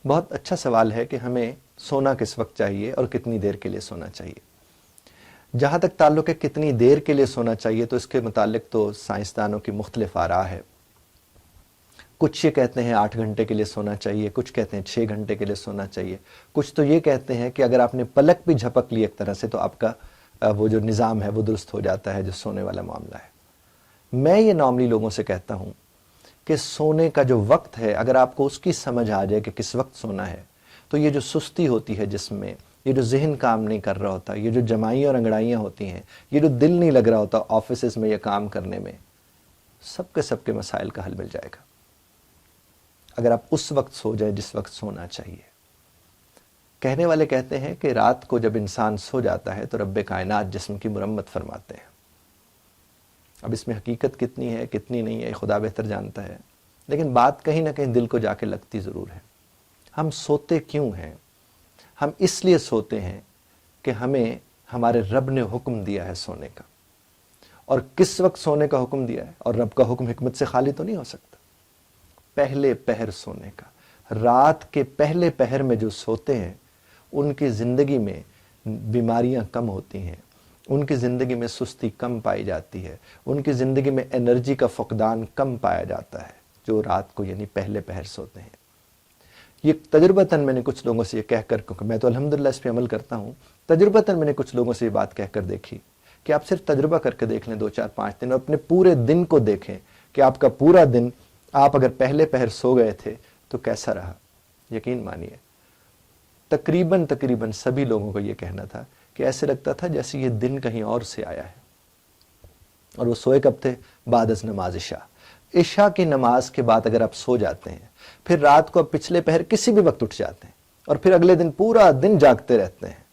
بہت اچھا سوال ہے کہ ہمیں سونا کس وقت چاہیے اور کتنی دیر کے لیے سونا چاہیے. جہاں تک تعلق ہے کتنی دیر کے لیے سونا چاہیے، تو اس کے متعلق تو سائنسدانوں کی مختلف آراء ہے. کچھ یہ کہتے ہیں 8 گھنٹے کے لیے سونا چاہیے، کچھ کہتے ہیں 6 گھنٹے کے لیے سونا چاہیے، کچھ تو یہ کہتے ہیں کہ اگر آپ نے پلک بھی جھپک لی ایک طرح سے تو آپ کا وہ جو نظام ہے وہ درست ہو جاتا ہے، جو سونے والا معاملہ ہے. میں یہ نارملی لوگوں سے کہتا ہوں کہ سونے کا جو وقت ہے، اگر آپ کو اس کی سمجھ آ جائے کہ کس وقت سونا ہے، تو یہ جو سستی ہوتی ہے جسم میں، یہ جو ذہن کام نہیں کر رہا ہوتا، یہ جو جمائیاں اور انگڑائیاں ہوتی ہیں، یہ جو دل نہیں لگ رہا ہوتا آفیسز میں یا کام کرنے میں، سب کے مسائل کا حل مل جائے گا اگر آپ اس وقت سو جائیں جس وقت سونا چاہیے. کہنے والے کہتے ہیں کہ رات کو جب انسان سو جاتا ہے تو رب کائنات جسم کی مرمت فرماتے ہیں. اب اس میں حقیقت کتنی ہے کتنی نہیں ہے یہ خدا بہتر جانتا ہے، لیکن بات کہیں نہ کہیں دل کو جا کے لگتی ضرور ہے. ہم سوتے کیوں ہیں؟ ہم اس لیے سوتے ہیں کہ ہمیں ہمارے رب نے حکم دیا ہے سونے کا. اور کس وقت سونے کا حکم دیا ہے؟ اور رب کا حکم حکمت سے خالی تو نہیں ہو سکتا. پہلے پہر سونے کا. رات کے پہلے پہر میں جو سوتے ہیں ان کی زندگی میں بیماریاں کم ہوتی ہیں، ان کی زندگی میں سستی کم پائی جاتی ہے، ان کی زندگی میں انرجی کا فقدان کم پایا جاتا ہے جو رات کو یعنی پہلے پہر سوتے ہیں. یہ تجربتاً میں نے کچھ لوگوں سے یہ کہہ کر، کیونکہ میں تو الحمدللہ اس پہ عمل کرتا ہوں، تجربتاً میں نے کچھ لوگوں سے یہ بات کہہ کر دیکھی کہ آپ صرف تجربہ کر کے دیکھ لیں 2 4 5 دن اور اپنے پورے دن کو دیکھیں کہ آپ کا پورا دن آپ اگر پہلے پہر سو گئے تھے تو کیسا رہا. یقین مانیے تقریباً سبھی لوگوں کو یہ کہنا تھا کہ ایسے لگتا تھا جیسے یہ دن کہیں اور سے آیا ہے. اور وہ سوئے کب تھے؟ بعد از نماز عشاء کی نماز کے بعد اگر آپ سو جاتے ہیں، پھر رات کو آپ پچھلے پہر کسی بھی وقت اٹھ جاتے ہیں اور پھر اگلے دن پورا دن جاگتے رہتے ہیں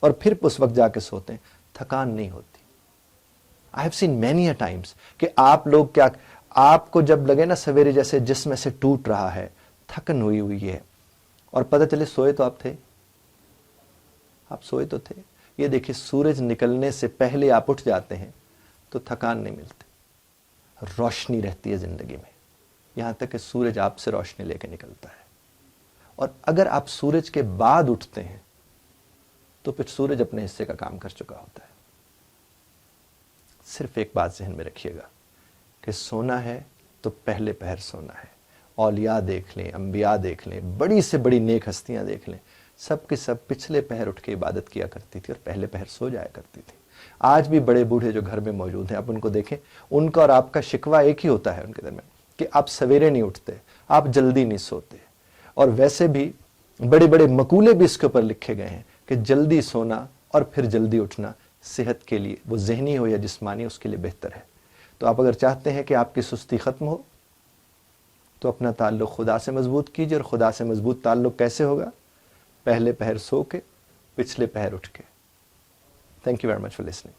اور پھر اس وقت جا کے سوتے ہیں، تھکان نہیں ہوتی. I have seen many a times کہ آپ لوگ کیا، آپ کو جب لگے نا سویرے جیسے جسم میں سے ٹوٹ رہا ہے، تھکن ہوئی ہے، اور پتہ چلے سوئے تو آپ تھے، آپ سوئے تو تھے. یہ دیکھیں سورج نکلنے سے پہلے آپ اٹھ جاتے ہیں تو تھکان نہیں ملتی، روشنی رہتی ہے زندگی میں، یہاں تک کہ سورج آپ سے روشنی لے کے نکلتا ہے. اور اگر آپ سورج کے بعد اٹھتے ہیں تو پھر سورج اپنے حصے کا کام کر چکا ہوتا ہے. صرف ایک بات ذہن میں رکھیے گا کہ سونا ہے تو پہلے پہر سونا ہے. اولیاء دیکھ لیں، انبیاء دیکھ لیں، بڑی سے بڑی نیک ہستیاں دیکھ لیں، سب کے سب پچھلے پہر اٹھ کے عبادت کیا کرتی تھی اور پہلے پہر سو جایا کرتی تھی. آج بھی بڑے بوڑھے جو گھر میں موجود ہیں آپ ان کو دیکھیں، ان کا اور آپ کا شکوہ ایک ہی ہوتا ہے ان کے درمیان کہ آپ سویرے نہیں اٹھتے، آپ جلدی نہیں سوتے. اور ویسے بھی بڑے بڑے مقولے بھی اس کے اوپر لکھے گئے ہیں کہ جلدی سونا اور پھر جلدی اٹھنا صحت کے لیے، وہ ذہنی ہو یا جسمانی، اس کے لیے بہتر ہے. تو آپ اگر چاہتے ہیں کہ آپ کی سستی ختم ہو تو اپنا تعلق خدا سے مضبوط کیجیے. اور خدا سے مضبوط تعلق کیسے ہوگا؟ پہلے پہر سو کے، پچھلے پہر اٹھ کے. Thank you very much for listening.